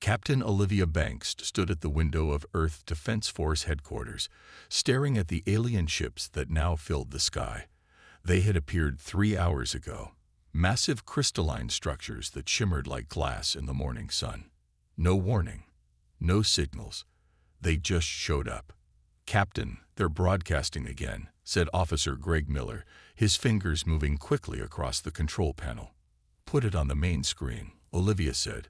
Captain Olivia Banks stood at the window of Earth Defense Force headquarters, staring at the alien ships that now filled the sky. They had appeared 3 hours ago, massive crystalline structures that shimmered like glass in the morning sun. No warning, no signals. They just showed up. "Captain, they're broadcasting again," said Officer Greg Miller, his fingers moving quickly across the control panel. "Put it on the main screen," Olivia said,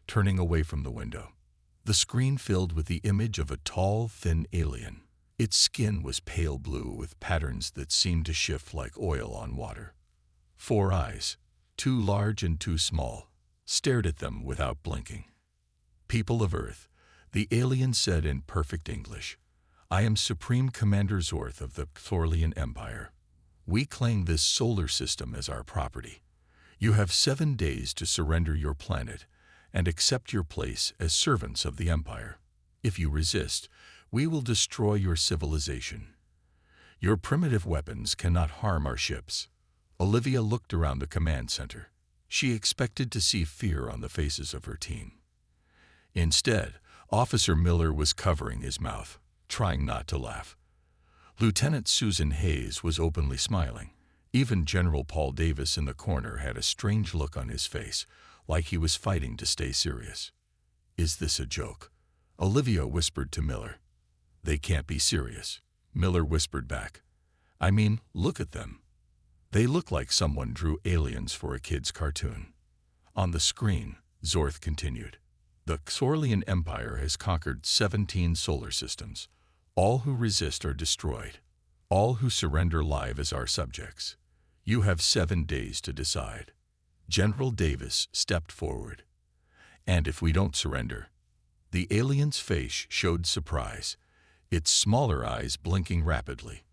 turning away from the window. The screen filled with the image of a tall, thin alien. Its skin was pale blue with patterns that seemed to shift like oil on water. 4 eyes, 2 large and 2 small, stared at them without blinking. "People of Earth," the alien said in perfect English, "I am Supreme Commander Zorth of the Thorlian Empire. We claim this solar system as our property. You have 7 days to surrender your planet and accept your place as servants of the Empire. If you resist, we will destroy your civilization. Your primitive weapons cannot harm our ships." Olivia looked around the command center. She expected to see fear on the faces of her team. Instead, Officer Miller was covering his mouth, trying not to laugh. Lieutenant Susan Hayes was openly smiling. Even General Paul Davis in the corner had a strange look on his face, like he was fighting to stay serious. "Is this a joke?" Olivia whispered to Miller. "They can't be serious," Miller whispered back. "I mean, look at them. They look like someone drew aliens for a kid's cartoon." On the screen, Zorth continued, "The Xorlian Empire has conquered 17 solar systems. All who resist are destroyed. All who surrender live as our subjects. You have 7 days to decide." General Davis stepped forward. "And if we don't surrender?" The alien's face showed surprise, its smaller eyes blinking rapidly.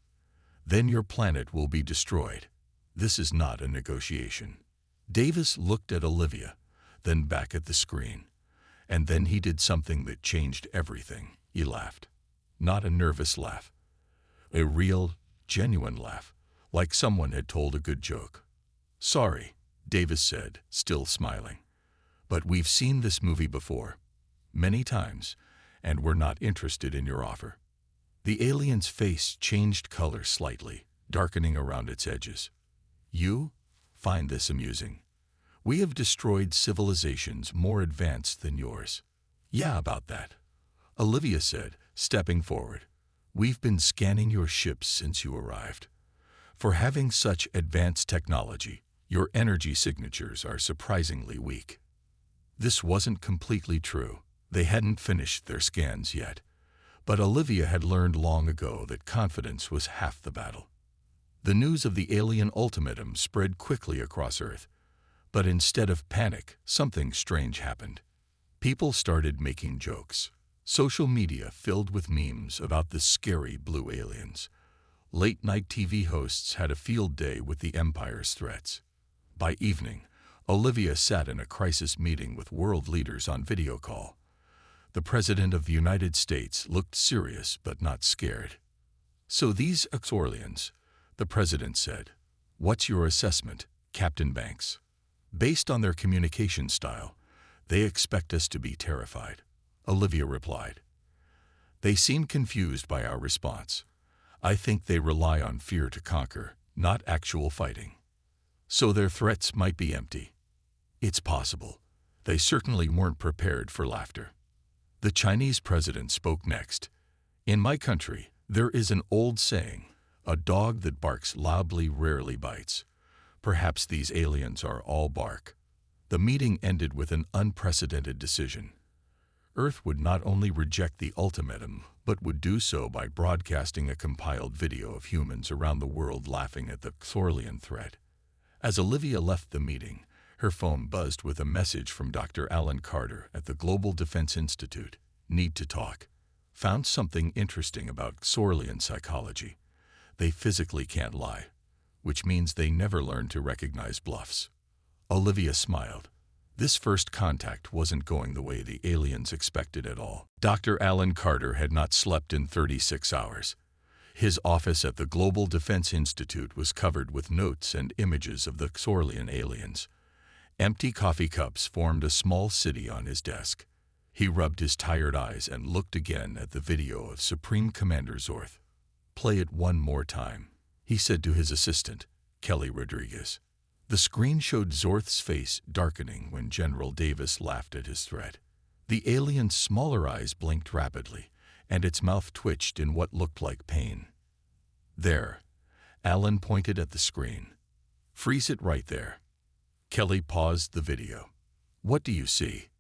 "Then your planet will be destroyed. This is not a negotiation." Davis looked at Olivia, then back at the screen. And then he did something that changed everything. He laughed. Not a nervous laugh. A real, genuine laugh, like someone had told a good joke. "Sorry," Davis said, still smiling. "But we've seen this movie before, many times, and we're not interested in your offer." The alien's face changed color slightly, darkening around its edges. "You find this amusing? We have destroyed civilizations more advanced than yours." "Yeah, about that," Olivia said, stepping forward. "We've been scanning your ships since you arrived. For having such advanced technology, your energy signatures are surprisingly weak." This wasn't completely true. They hadn't finished their scans yet. But Olivia had learned long ago that confidence was half the battle. The news of the alien ultimatum spread quickly across Earth. But instead of panic, something strange happened. People started making jokes. Social media filled with memes about the scary blue aliens. Late-night TV hosts had a field day with the Empire's threats. By evening, Olivia sat in a crisis meeting with world leaders on video call. The President of the United States looked serious but not scared. "So these Xorlians," the President said. "What's your assessment, Captain Banks?" "Based on their communication style, they expect us to be terrified," Olivia replied. "They seem confused by our response. I think they rely on fear to conquer, not actual fighting. So their threats might be empty." "It's possible. They certainly weren't prepared for laughter." The Chinese president spoke next. "In my country, there is an old saying, 'A dog that barks loudly rarely bites.' Perhaps these aliens are all bark." The meeting ended with an unprecedented decision. Earth would not only reject the ultimatum, but would do so by broadcasting a compiled video of humans around the world laughing at the Xorlian threat. As Olivia left the meeting, her phone buzzed with a message from Dr. Alan Carter at the Global Defense Institute. "Need to talk. Found something interesting about Xorlian psychology. They physically can't lie, which means they never learn to recognize bluffs." Olivia smiled. This first contact wasn't going the way the aliens expected at all. Dr. Alan Carter had not slept in 36 hours. His office at the Global Defense Institute was covered with notes and images of the Xorlian aliens. Empty coffee cups formed a small city on his desk. He rubbed his tired eyes and looked again at the video of Supreme Commander Zorth. "Play it one more time," he said to his assistant, Kelly Rodriguez. The screen showed Zorth's face darkening when General Davis laughed at his threat. The alien's smaller eyes blinked rapidly, and its mouth twitched in what looked like pain. "There." Alan pointed at the screen. "Freeze it right there." Kelly paused the video. "What do you see?"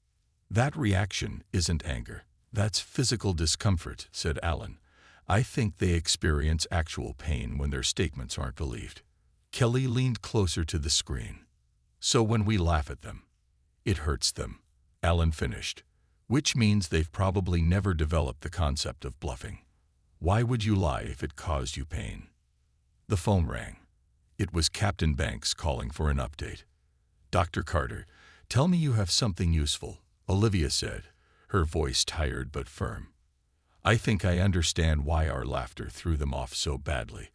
"That reaction isn't anger. That's physical discomfort," said Alan. "I think they experience actual pain when their statements aren't believed." Kelly leaned closer to the screen. "So when we laugh at them, it hurts them," Alan finished, "which means they've probably never developed the concept of bluffing. Why would you lie if it caused you pain?" The phone rang. It was Captain Banks calling for an update. "Dr. Carter, tell me you have something useful," Olivia said, her voice tired but firm. "I think I understand why our laughter threw them off so badly."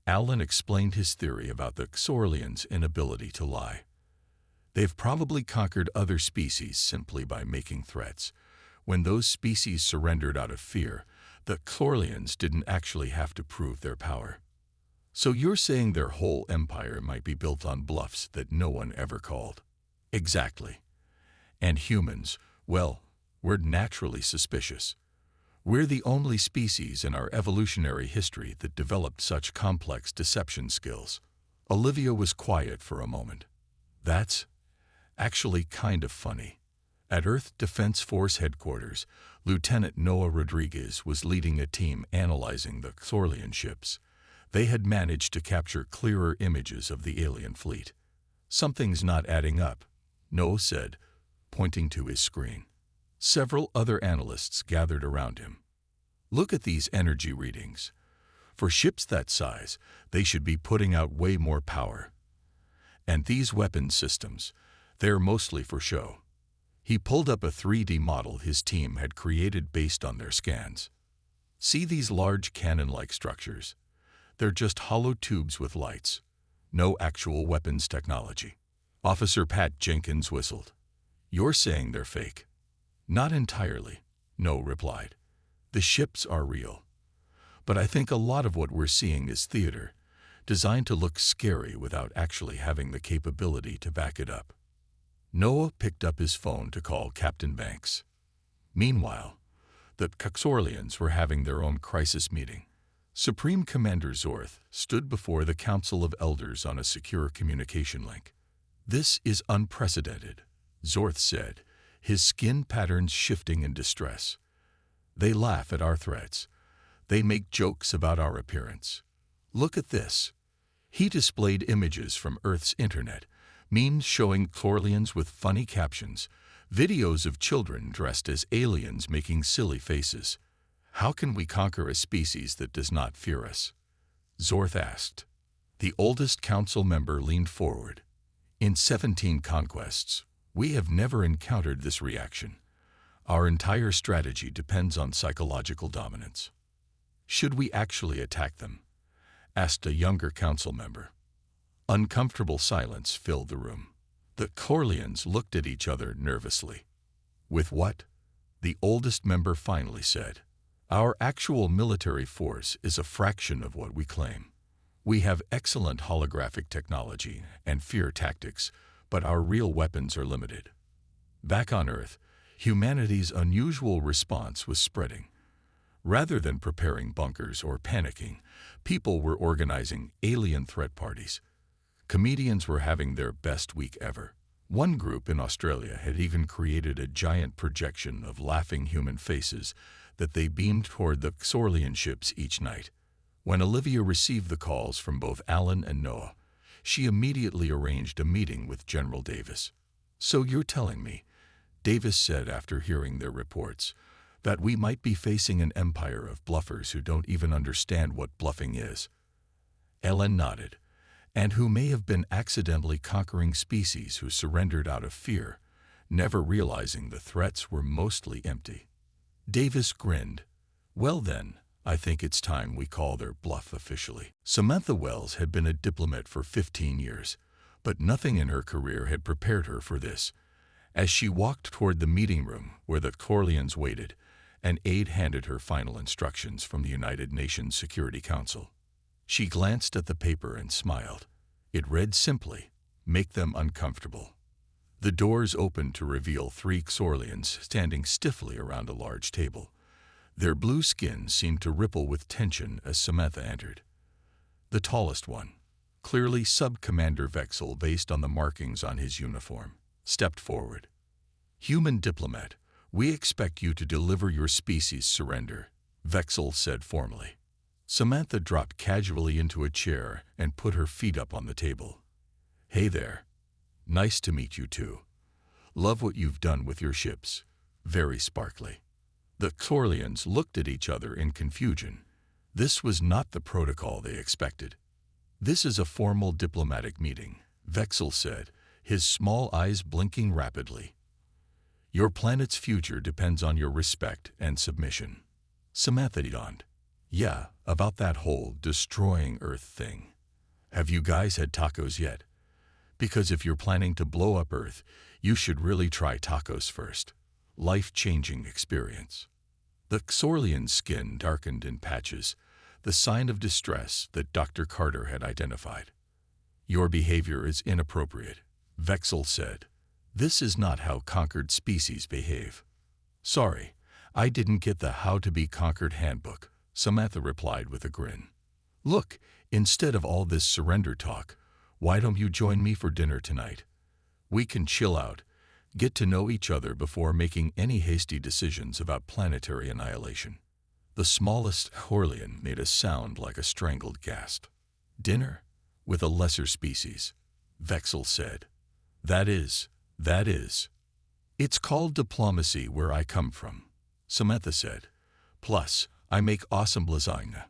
Alan explained his theory about the Xorlians' inability to lie. "They've probably conquered other species simply by making threats. When those species surrendered out of fear, the Xorlians didn't actually have to prove their power." "So you're saying their whole empire might be built on bluffs that no one ever called?" "Exactly. And humans, well, we're naturally suspicious. We're the only species in our evolutionary history that developed such complex deception skills." Olivia was quiet for a moment. "That's actually kind of funny." At Earth Defense Force headquarters, Lieutenant Noah Rodriguez was leading a team analyzing the Xorlian ships. They had managed to capture clearer images of the alien fleet. "Something's not adding up," Noah said, pointing to his screen. Several other analysts gathered around him. "Look at these energy readings. For ships that size, they should be putting out way more power. And these weapons systems, they're mostly for show." He pulled up a 3D model his team had created based on their scans. "See these large cannon-like structures? They're just hollow tubes with lights. No actual weapons technology." Officer Pat Jenkins whistled. "You're saying they're fake?" "Not entirely," No replied. "The ships are real. But I think a lot of what we're seeing is theater, designed to look scary without actually having the capability to back it up." Noah picked up his phone to call Captain Banks. Meanwhile, the Xorlians were having their own crisis meeting. Supreme Commander Zorth stood before the Council of Elders on a secure communication link. "This is unprecedented," Zorth said, his skin patterns shifting in distress. "They laugh at our threats. They make jokes about our appearance. Look at this." He displayed images from Earth's internet, memes showing Xorlians with funny captions, videos of children dressed as aliens making silly faces. "How can we conquer a species that does not fear us?" Zorth asked. The oldest council member leaned forward. "In 17 conquests, we have never encountered this reaction. Our entire strategy depends on psychological dominance." "Should we actually attack them?" asked a younger council member. Uncomfortable silence filled the room. The Xorlians looked at each other nervously. "With what?" the oldest member finally said. "Our actual military force is a fraction of what we claim. We have excellent holographic technology and fear tactics, but our real weapons are limited." Back on Earth, humanity's unusual response was spreading. Rather than preparing bunkers or panicking, people were organizing alien threat parties. Comedians were having their best week ever. One group in Australia had even created a giant projection of laughing human faces that they beamed toward the Xorlian ships each night. When Olivia received the calls from both Alan and Noah, she immediately arranged a meeting with General Davis. "So you're telling me," Davis said after hearing their reports, "that we might be facing an empire of bluffers who don't even understand what bluffing is?" Ellen nodded. "And who may have been accidentally conquering species who surrendered out of fear, never realizing the threats were mostly empty." Davis grinned. "Well then, I think it's time we call their bluff officially." Samantha Wells had been a diplomat for 15 years, but nothing in her career had prepared her for this. As she walked toward the meeting room where the Corleans waited, an aide handed her final instructions from the United Nations Security Council. She glanced at the paper and smiled. It read simply, "Make them uncomfortable." The doors opened to reveal 3 Xorlians standing stiffly around a large table. Their blue skin seemed to ripple with tension as Samantha entered. The tallest one, clearly Sub-Commander Vexel based on the markings on his uniform, stepped forward. "Human diplomat, we expect you to deliver your species' surrender," Vexel said formally. Samantha dropped casually into a chair and put her feet up on the table. "Hey there. Nice to meet you too. Love what you've done with your ships." Very sparkly. The Xorlians looked at each other in confusion. This was not the protocol they expected. "This is a formal diplomatic meeting," Vexel said, his small eyes blinking rapidly. "Your planet's future depends on your respect and submission." Samantha yawned. "Yeah, about that whole destroying Earth thing. Have you guys had tacos yet? Because if you're planning to blow up Earth, you should really try tacos first. Life-changing experience." The Xorlian's skin darkened in patches, the sign of distress that Dr. Carter had identified. "Your behavior is inappropriate," Vexel said. "This is not how conquered species behave." "Sorry, I didn't get the How to Be Conquered handbook," Samantha replied with a grin. "Look, instead of all this surrender talk, why don't you join me for dinner tonight? We can chill out, get to know each other before making any hasty decisions about planetary annihilation." The smallest Xorlian made a sound like a strangled gasp. "Dinner? With a lesser species," Vexel said. That is. It's called diplomacy where I come from," Samantha said. "Plus, I make awesome lasagna."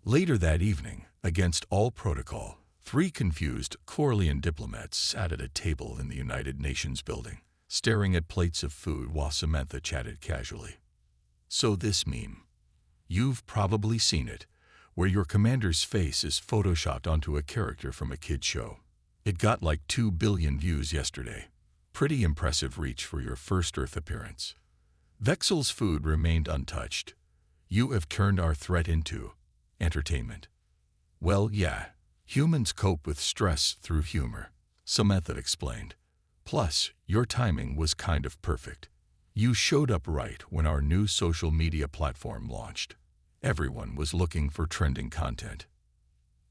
Later that evening, against all protocol, 3 confused Xorlian diplomats sat at a table in the United Nations building, staring at plates of food while Samantha chatted casually. "So this meme. You've probably seen it, where your commander's face is photoshopped onto a character from a kid's show. It got like 2 billion views yesterday. Pretty impressive reach for your first Earth appearance." Vexel's food remained untouched. "You have turned our threat into entertainment." "Well, yeah. Humans cope with stress through humor," Samantha explained. "Plus, your timing was kind of perfect. You showed up right when our new social media platform launched. Everyone was looking for trending content."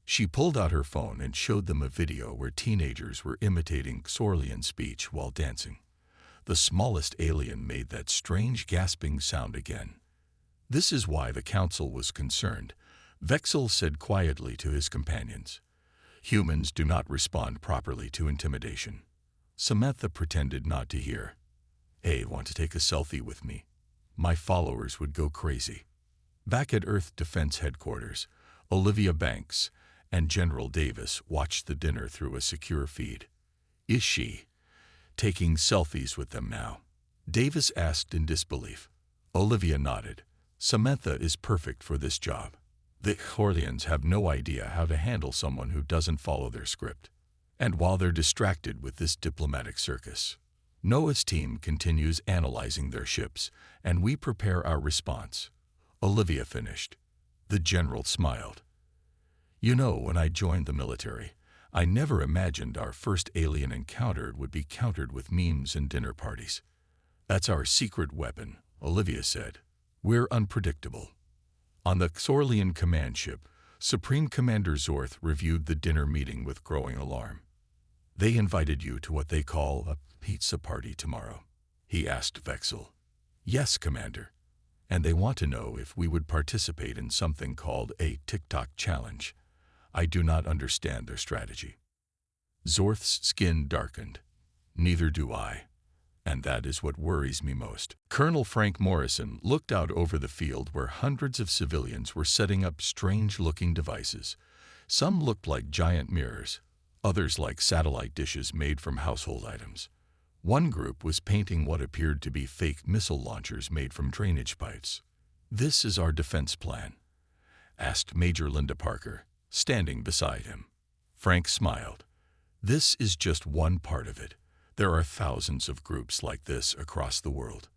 She pulled out her phone and showed them a video where teenagers were imitating Xorlian speech while dancing. The smallest alien made that strange gasping sound again. "This is why the council was concerned," Vexel said quietly to his companions. "Humans do not respond properly to intimidation." Samantha pretended not to hear. "Hey, want to take a selfie with me? My followers would go crazy." Back at Earth Defense Headquarters, Olivia Banks and General Davis watched the dinner through a secure feed. "Is she taking selfies with them now?" Davis asked in disbelief. Olivia nodded. "Samantha is perfect for this job. The Xorlians have no idea how to handle someone who doesn't follow their script. And while they're distracted with this diplomatic circus, Noah's team continues analyzing their ships, and we prepare our response." Olivia finished. The general smiled. "You know, when I joined the military, I never imagined our first alien encounter would be countered with memes and dinner parties. That's our secret weapon," Olivia said. "We're unpredictable." On the Xorlian command ship, Supreme Commander Zorth reviewed the dinner meeting with growing alarm. "They invited you to what they call a pizza party tomorrow?" he asked Vexel. "Yes, Commander. And they want to know if we would participate in something called a TikTok challenge. I do not understand their strategy." Zorth's skin darkened. "Neither do I. And that is what worries me most." Colonel Frank Morrison looked out over the field where hundreds of civilians were setting up strange-looking devices. Some looked like giant mirrors, others like satellite dishes made from household items. One group was painting what appeared to be fake missile launchers made from drainage pipes. "This is our defense plan?" asked Major Linda Parker, standing beside him. Frank smiled. "This is just one part of it. There are thousands of groups like this across the world.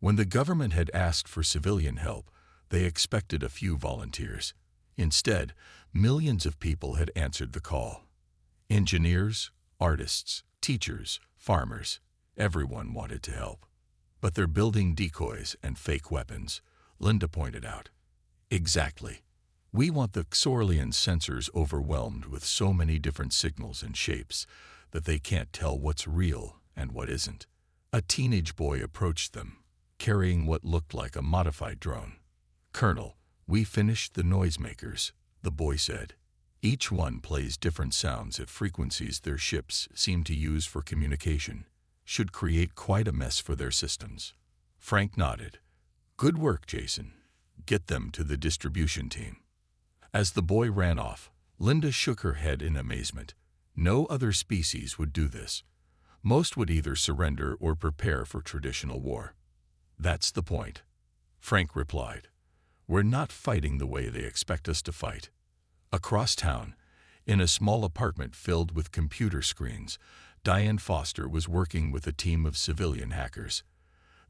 When the government had asked for civilian help, they expected a few volunteers. Instead, millions of people had answered the call. Engineers, artists, teachers, farmers, everyone wanted to help. But they're building decoys and fake weapons, Linda pointed out. Exactly. We want the Xorlian sensors overwhelmed with so many different signals and shapes that they can't tell what's real and what isn't. A teenage boy approached them, carrying what looked like a modified drone. "Colonel, we finished the noisemakers," the boy said. "Each one plays different sounds at frequencies their ships seem to use for communication. Should create quite a mess for their systems." Frank nodded. "Good work, Jason. Get them to the distribution team." As the boy ran off, Linda shook her head in amazement. No other species would do this. Most would either surrender or prepare for traditional war. "That's the point," Frank replied. "We're not fighting the way they expect us to fight." Across town, in a small apartment filled with computer screens, Diane Foster was working with a team of civilian hackers.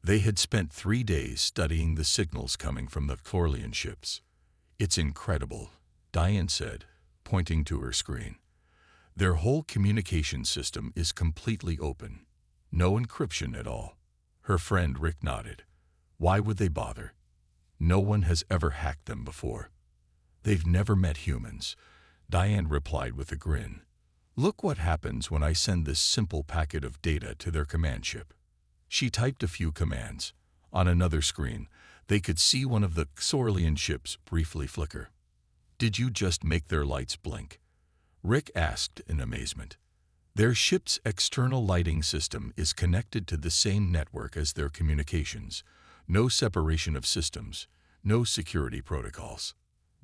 They had spent 3 days studying the signals coming from the Xorlian ships. "It's incredible," Diane said, pointing to her screen. "Their whole communication system is completely open. No encryption at all." Her friend Rick nodded. "Why would they bother? No one has ever hacked them before." "They've never met humans," Diane replied with a grin. "Look what happens when I send this simple packet of data to their command ship." She typed a few commands. On another screen, they could see one of the Xorlian ships briefly flicker. "Did you just make their lights blink?" Rick asked in amazement. "Their ship's external lighting system is connected to the same network as their communications. No separation of systems, no security protocols."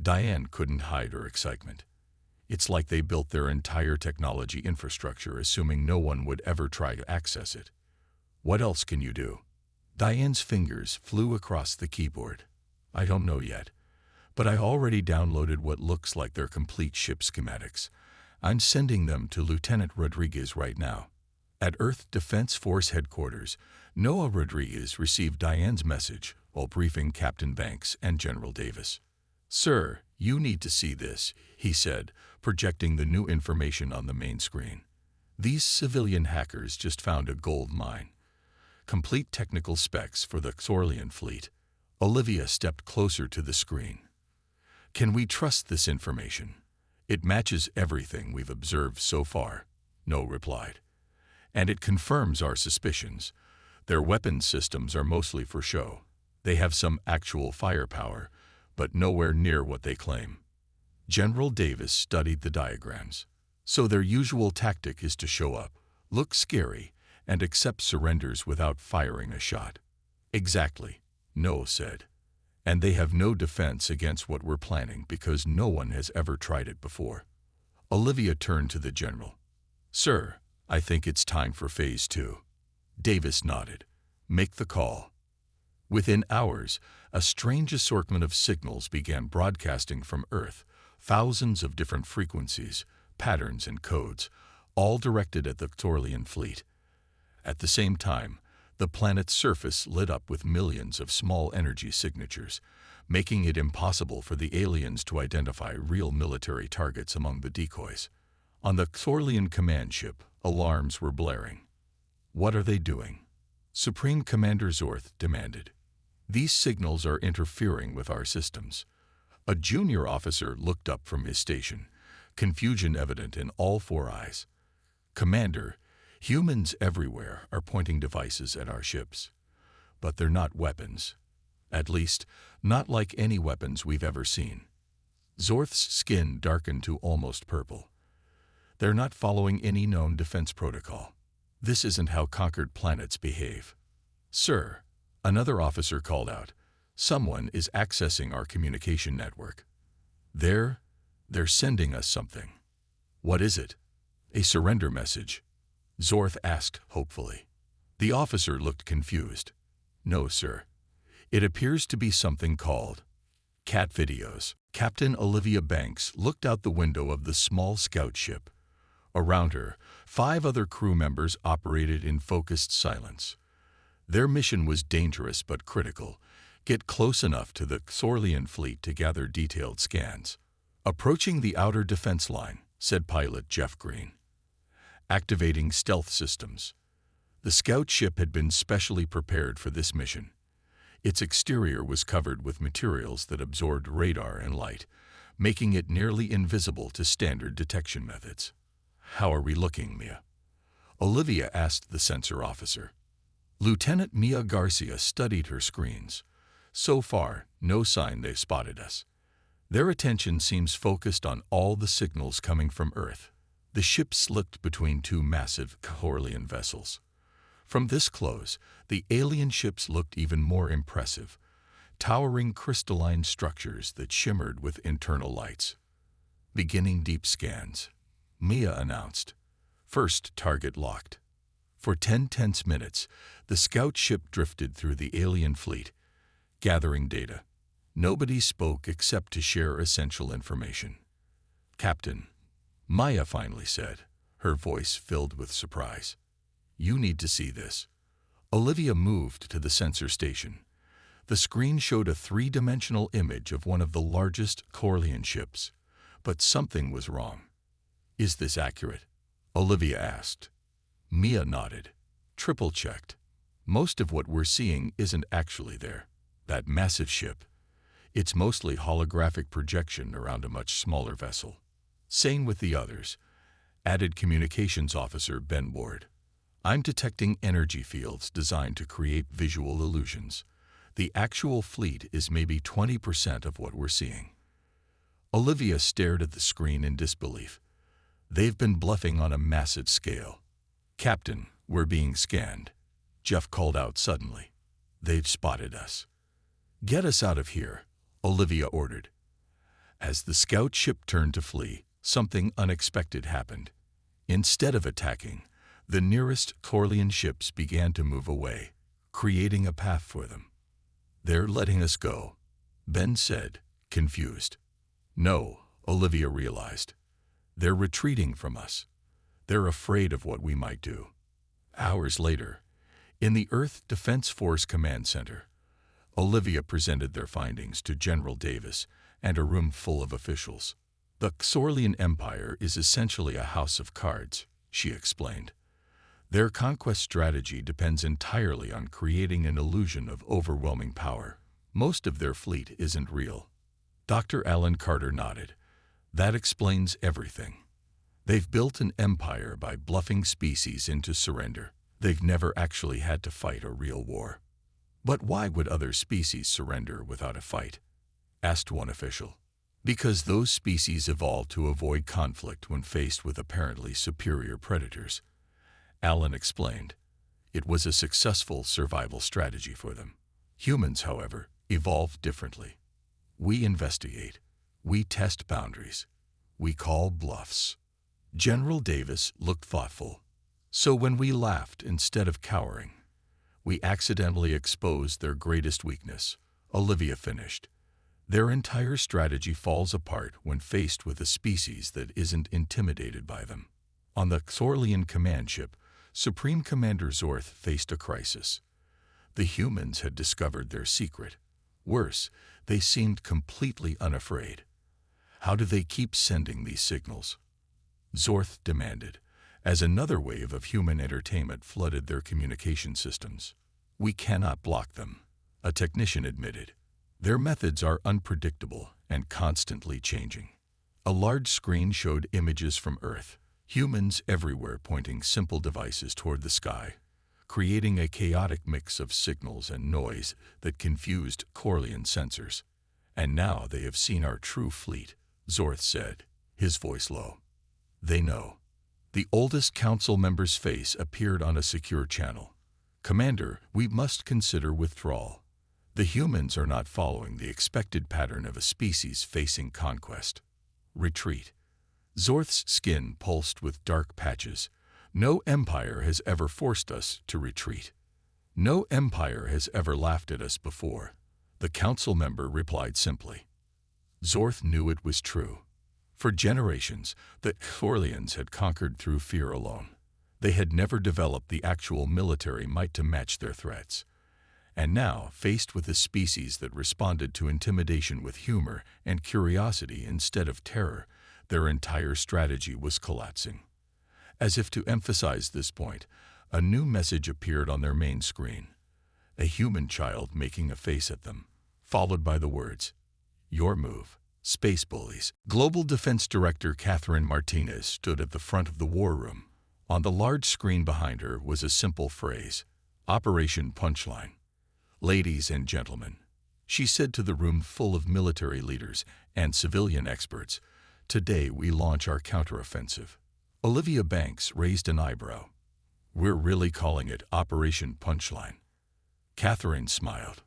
Diane couldn't hide her excitement. "It's like they built their entire technology infrastructure assuming no one would ever try to access it." "What else can you do?" Diane's fingers flew across the keyboard. "I don't know yet, but I already downloaded what looks like their complete ship schematics. I'm sending them to Lieutenant Rodriguez right now." At Earth Defense Force headquarters, Noah Rodriguez received Diane's message while briefing Captain Banks and General Davis. "Sir, you need to see this," he said, projecting the new information on the main screen. "These civilian hackers just found a gold mine. Complete technical specs for the Xorlian fleet." Olivia stepped closer to the screen. "Can we trust this information?" "It matches everything we've observed so far," Noah replied. "And it confirms our suspicions. Their weapons systems are mostly for show. They have some actual firepower, but nowhere near what they claim." General Davis studied the diagrams. "So their usual tactic is to show up, look scary, and accept surrenders without firing a shot." "Exactly," Noah said. "And they have no defense against what we're planning because no one has ever tried it before." Olivia turned to the general. "Sir, I think it's time for Phase 2. Davis nodded. "Make the call." Within hours, a strange assortment of signals began broadcasting from Earth, thousands of different frequencies, patterns, and codes, all directed at the Xorlian fleet. At the same time, the planet's surface lit up with millions of small energy signatures, making it impossible for the aliens to identify real military targets among the decoys. On the Xorlian command ship, alarms were blaring. "What are they doing?" Supreme Commander Zorth demanded. "These signals are interfering with our systems." A junior officer looked up from his station, confusion evident in all 4 eyes. "Commander, humans everywhere are pointing devices at our ships. But they're not weapons. At least, not like any weapons we've ever seen." Zorth's skin darkened to almost purple. "They're not following any known defense protocol. This isn't how conquered planets behave." "Sir," another officer called out, "someone is accessing our communication network. They're sending us something." "What is it?" "A surrender message," Zorth asked hopefully. The officer looked confused. "No, sir. It appears to be something called cat videos." Captain Olivia Banks looked out the window of the small scout ship. Around her, 5 other crew members operated in focused silence. Their mission was dangerous but critical: get close enough to the Xorlian fleet to gather detailed scans. "Approaching the outer defense line," said pilot Jeff Green. Activating stealth systems. The scout ship had been specially prepared for this mission. Its exterior was covered with materials that absorbed radar and light, making it nearly invisible to standard detection methods. "How are we looking, Mia?" Olivia asked the sensor officer. Lieutenant Mia Garcia studied her screens. "So far, no sign they've spotted us. Their attention seems focused on all the signals coming from Earth." The ship slipped between 2 massive Xorlian vessels. From this close, the alien ships looked even more impressive, towering crystalline structures that shimmered with internal lights. "Beginning deep scans," Mia announced. "First target locked." For 10 tense minutes, the scout ship drifted through the alien fleet, gathering data. Nobody spoke except to share essential information. "Captain," Maya finally said, her voice filled with surprise. "You need to see this." Olivia moved to the sensor station. The screen showed a 3-dimensional image of one of the largest Xorlian ships, but something was wrong. "Is this accurate?" Olivia asked. Mia nodded. "Triple-checked. Most of what we're seeing isn't actually there. That massive ship, it's mostly holographic projection around a much smaller vessel." "Same with the others," added Communications Officer Ben Ward. "I'm detecting energy fields designed to create visual illusions. The actual fleet is maybe 20% of what we're seeing." Olivia stared at the screen in disbelief. They've been bluffing on a massive scale. "Captain, we're being scanned," Jeff called out suddenly. "They've spotted us." "Get us out of here," Olivia ordered. As the scout ship turned to flee, something unexpected happened. Instead of attacking, the nearest Xorlian ships began to move away, creating a path for them. "They're letting us go," Ben said, confused. "No," Olivia realized. "They're retreating from us. They're afraid of what we might do." Hours later, in the Earth Defense Force Command Center, Olivia presented their findings to General Davis and a room full of officials. "The Xorlian Empire is essentially a house of cards," she explained. "Their conquest strategy depends entirely on creating an illusion of overwhelming power. Most of their fleet isn't real." Dr. Alan Carter nodded. "That explains everything. They've built an empire by bluffing species into surrender. They've never actually had to fight a real war." "But why would other species surrender without a fight?" asked one official. "Because those species evolved to avoid conflict when faced with apparently superior predators," Alan explained. "It was a successful survival strategy for them. Humans, however, evolved differently. We investigate. We test boundaries. We call bluffs." General Davis looked thoughtful. "So when we laughed instead of cowering, we accidentally exposed their greatest weakness," Olivia finished. "Their entire strategy falls apart when faced with a species that isn't intimidated by them." On the Xorlian command ship, Supreme Commander Zorth faced a crisis. The humans had discovered their secret. Worse, they seemed completely unafraid. "How do they keep sending these signals?" Zorth demanded, as another wave of human entertainment flooded their communication systems. "We cannot block them," a technician admitted. "Their methods are unpredictable and constantly changing." A large screen showed images from Earth, humans everywhere pointing simple devices toward the sky, creating a chaotic mix of signals and noise that confused Xorlian sensors. "And now they have seen our true fleet," Zorth said, his voice low. "They know." The oldest council member's face appeared on a secure channel. "Commander, we must consider withdrawal. The humans are not following the expected pattern of a species facing conquest. Retreat." Zorth's skin pulsed with dark patches. "No empire has ever forced us to retreat. No empire has ever laughed at us before," the council member replied simply. Zorth knew it was true. For generations, the Thorlians had conquered through fear alone. They had never developed the actual military might to match their threats. And now, faced with a species that responded to intimidation with humor and curiosity instead of terror, their entire strategy was collapsing. As if to emphasize this point, a new message appeared on their main screen. A human child making a face at them, followed by the words, "Your move, space bullies." Global Defense Director Catherine Martinez stood at the front of the war room. On the large screen behind her was a simple phrase, Operation Punchline. "Ladies and gentlemen," she said to the room full of military leaders and civilian experts, "today we launch our counteroffensive." Olivia Banks raised an eyebrow. "We're really calling it Operation Punchline." Catherine smiled.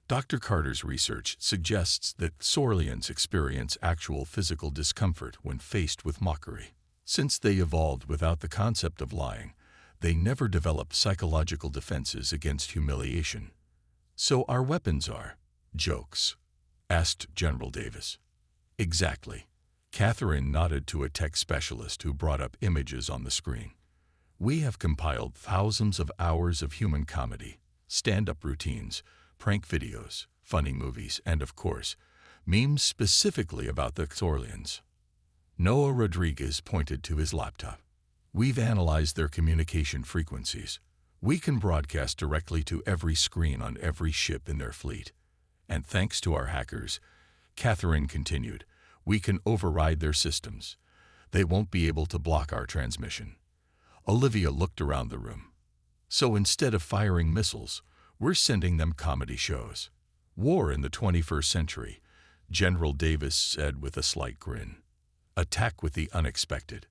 Dr. Carter's research suggests that Thorlians experience actual physical discomfort when faced with mockery. Since they evolved without the concept of lying, they never developed psychological defenses against humiliation. "So our weapons are jokes?" asked General Davis. "Exactly." Catherine nodded to a tech specialist who brought up images on the screen. "We have compiled thousands of hours of human comedy, stand-up routines, prank videos, funny movies, and of course, memes specifically about the Thorlians." Noah Rodriguez pointed to his laptop. "We've analyzed their communication frequencies. We can broadcast directly to every screen on every ship in their fleet. And thanks to our hackers," Catherine continued, "we can override their systems. They won't be able to block our transmission." Olivia looked around the room. "So instead of firing missiles, we're sending them comedy shows." "War in the 21st century," General Davis said with a slight grin. "Attack with the unexpected."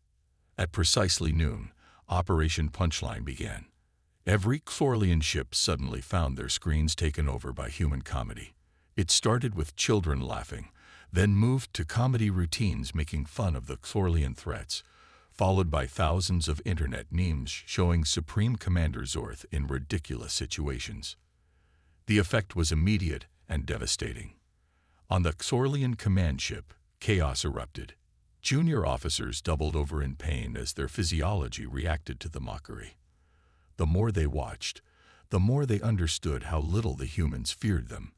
At precisely noon, Operation Punchline began. Every Thorlian ship suddenly found their screens taken over by human comedy. It started with children laughing, then moved to comedy routines making fun of the Thorlian threats, followed by thousands of internet memes showing Supreme Commander Zorth in ridiculous situations. The effect was immediate and devastating. On the Thorlian command ship, chaos erupted. Junior officers doubled over in pain as their physiology reacted to the mockery. The more they watched, the more they understood how little the humans feared them.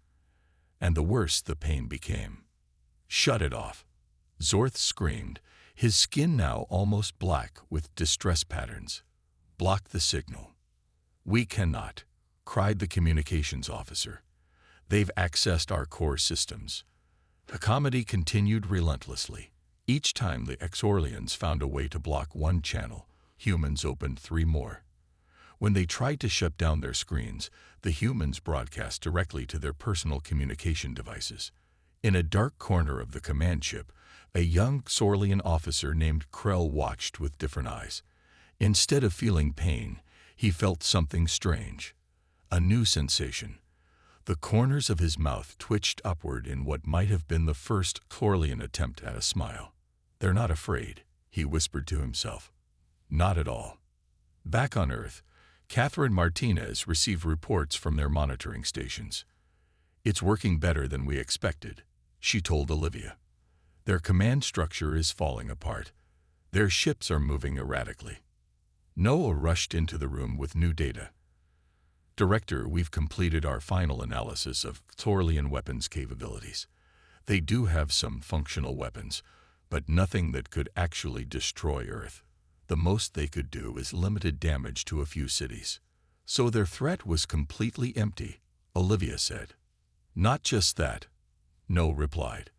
And the worse the pain became. "Shut it off," Zorth screamed, his skin now almost black with distress patterns. "Block the signal." "We cannot," cried the communications officer. "They've accessed our core systems." The comedy continued relentlessly. Each time the Thorlians found a way to block one channel, humans opened 3 more. When they tried to shut down their screens, the humans broadcast directly to their personal communication devices. In a dark corner of the command ship, a young Thorlian officer named Krell watched with different eyes. Instead of feeling pain, he felt something strange. A new sensation. The corners of his mouth twitched upward in what might have been the first Thorlian attempt at a smile. "They're not afraid," he whispered to himself. "Not at all." Back on Earth, Catherine Martinez received reports from their monitoring stations. "It's working better than we expected," she told Olivia. "Their command structure is falling apart. Their ships are moving erratically." Noah rushed into the room with new data. "Director, we've completed our final analysis of Thorlian weapons capabilities. They do have some functional weapons, but nothing that could actually destroy Earth. The most they could do is limited damage to a few cities." "So their threat was completely empty," Olivia said. "Not just that," Noah replied.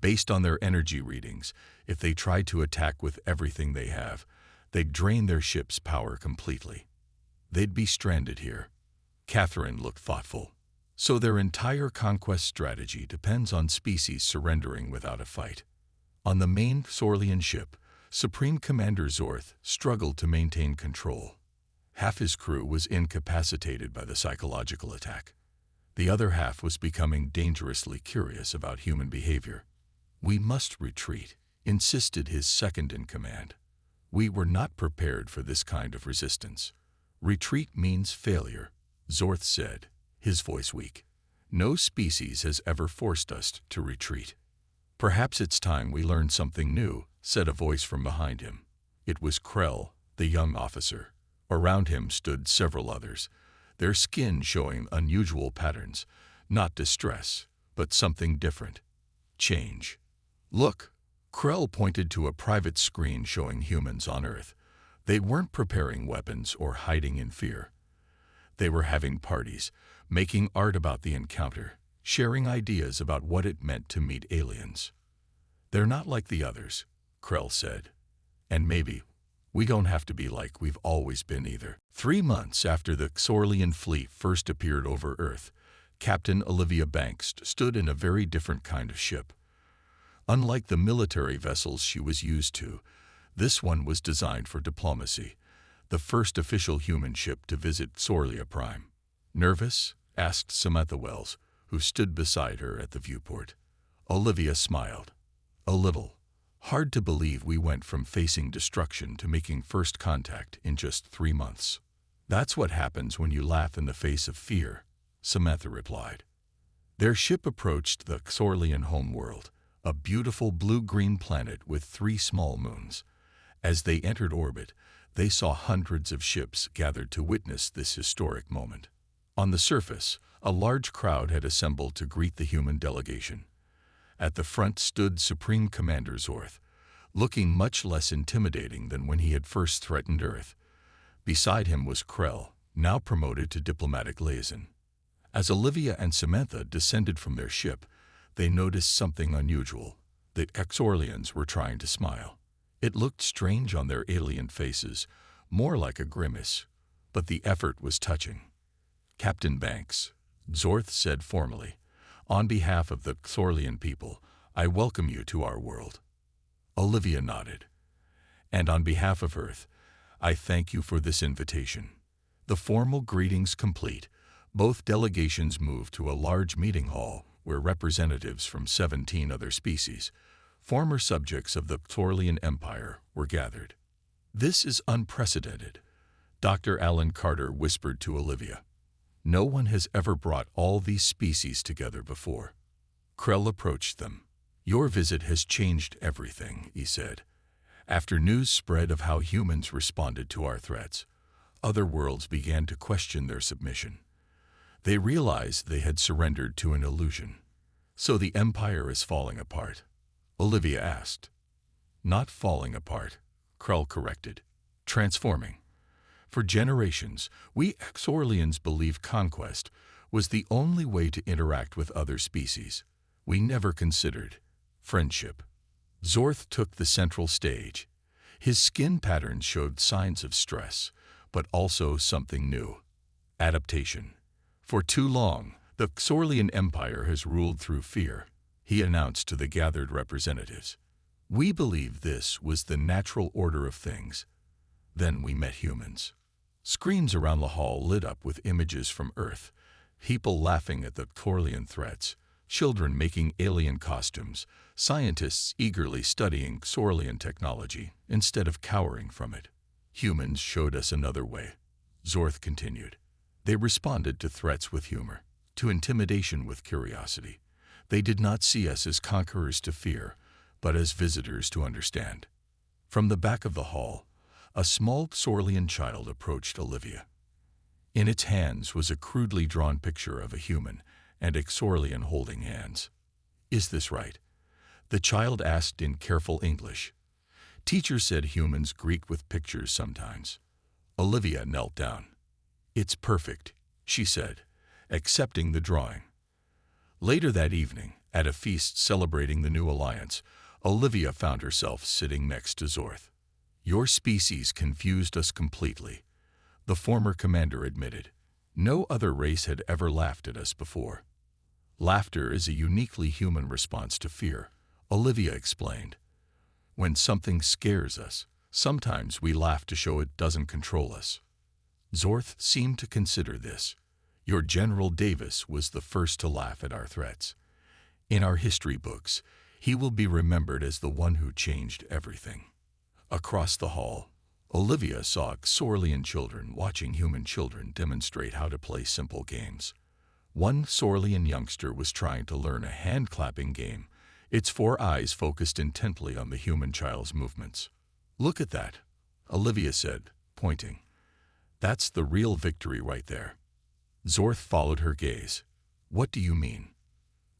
"Based on their energy readings, if they tried to attack with everything they have, they'd drain their ship's power completely. They'd be stranded here." Catherine looked thoughtful. "So their entire conquest strategy depends on species surrendering without a fight." On the main Thorlian ship, Supreme Commander Zorth struggled to maintain control. Half his crew was incapacitated by the psychological attack. The other half was becoming dangerously curious about human behavior. "We must retreat," insisted his second-in-command. "We were not prepared for this kind of resistance." "Retreat means failure," Zorth said, his voice weak. "No species has ever forced us to retreat." "Perhaps it's time we learned something new," said a voice from behind him. It was Krell, the young officer. Around him stood several others, their skin showing unusual patterns, not distress, but something different. Change. "Look!" Krell pointed to a private screen showing humans on Earth. They weren't preparing weapons or hiding in fear. They were having parties, making art about the encounter, sharing ideas about what it meant to meet aliens. "They're not like the others," Krell said. "And maybe we don't have to be like we've always been either." 3 months after the Xorlian fleet first appeared over Earth, Captain Olivia Banks stood in a very different kind of ship. Unlike the military vessels she was used to, this one was designed for diplomacy, the first official human ship to visit Xorlia Prime. "Nervous?" asked Samantha Wells, who stood beside her at the viewport. Olivia smiled. "A little. Hard to believe we went from facing destruction to making first contact in just 3 months." "That's what happens when you laugh in the face of fear," Samantha replied. Their ship approached the Xorlian homeworld, a beautiful blue-green planet with 3 small moons. As they entered orbit, they saw hundreds of ships gathered to witness this historic moment. On the surface, a large crowd had assembled to greet the human delegation. At the front stood Supreme Commander Zorth, looking much less intimidating than when he had first threatened Earth. Beside him was Krell, now promoted to diplomatic liaison. As Olivia and Samantha descended from their ship, they noticed something unusual. The Xorlians were trying to smile. It looked strange on their alien faces, more like a grimace, but the effort was touching. "Captain Banks," Zorth said formally, "on behalf of the Xorlian people, I welcome you to our world." Olivia nodded. "And on behalf of Earth, I thank you for this invitation." The formal greetings complete, both delegations moved to a large meeting hall where representatives from 17 other species, former subjects of the Xorlian Empire, were gathered. "This is unprecedented," Dr. Alan Carter whispered to Olivia. "No one has ever brought all these species together before." Krell approached them. "Your visit has changed everything," he said. "After news spread of how humans responded to our threats, other worlds began to question their submission. They realized they had surrendered to an illusion. So the Empire is falling apart?" Olivia asked. "Not falling apart," Krell corrected. "Transforming. For generations, we Xorlians believed conquest was the only way to interact with other species. We never considered friendship." Zorth took the central stage. His skin patterns showed signs of stress, but also something new: adaptation. "For too long, the Xorlian Empire has ruled through fear," he announced to the gathered representatives. "We believed this was the natural order of things. Then we met humans." Screens around the hall lit up with images from Earth, people laughing at the Xorlian threats, children making alien costumes, scientists eagerly studying Xorlian technology instead of cowering from it. "Humans showed us another way," Zorth continued. "They responded to threats with humor, to intimidation with curiosity. They did not see us as conquerors to fear, but as visitors to understand." From the back of the hall, a small Xorlian child approached Olivia. In its hands was a crudely drawn picture of a human and a Xorlian holding hands. "Is this right?" the child asked in careful English. "Teacher said humans Greek with pictures sometimes." Olivia knelt down. "It's perfect," she said, accepting the drawing. Later that evening, at a feast celebrating the new alliance, Olivia found herself sitting next to Zorth. "Your species confused us completely," the former commander admitted. "No other race had ever laughed at us before." "Laughter is a uniquely human response to fear," Olivia explained. "When something scares us, sometimes we laugh to show it doesn't control us." Zorth seemed to consider this. "Your General Davis was the first to laugh at our threats. In our history books, he will be remembered as the one who changed everything." Across the hall, Olivia saw Xorlian children watching human children demonstrate how to play simple games. One Xorlian youngster was trying to learn a hand-clapping game its four eyes focused intently on the human child's movements. "Look at that," Olivia said, pointing. "That's the real victory right there." Zorth followed her gaze. "What do you mean?"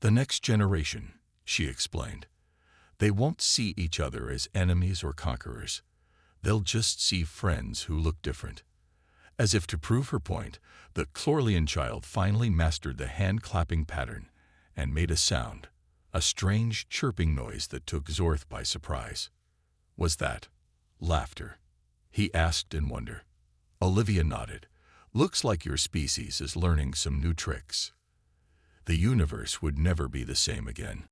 "The next generation," she explained. "They won't see each other as enemies or conquerors. They'll just see friends who look different." As if to prove her point, the Chlorlian child finally mastered the hand-clapping pattern and made a sound, a strange chirping noise that took Zorth by surprise. "Was that laughter?" he asked in wonder. Olivia nodded. "Looks like your species is learning some new tricks." The universe would never be the same again.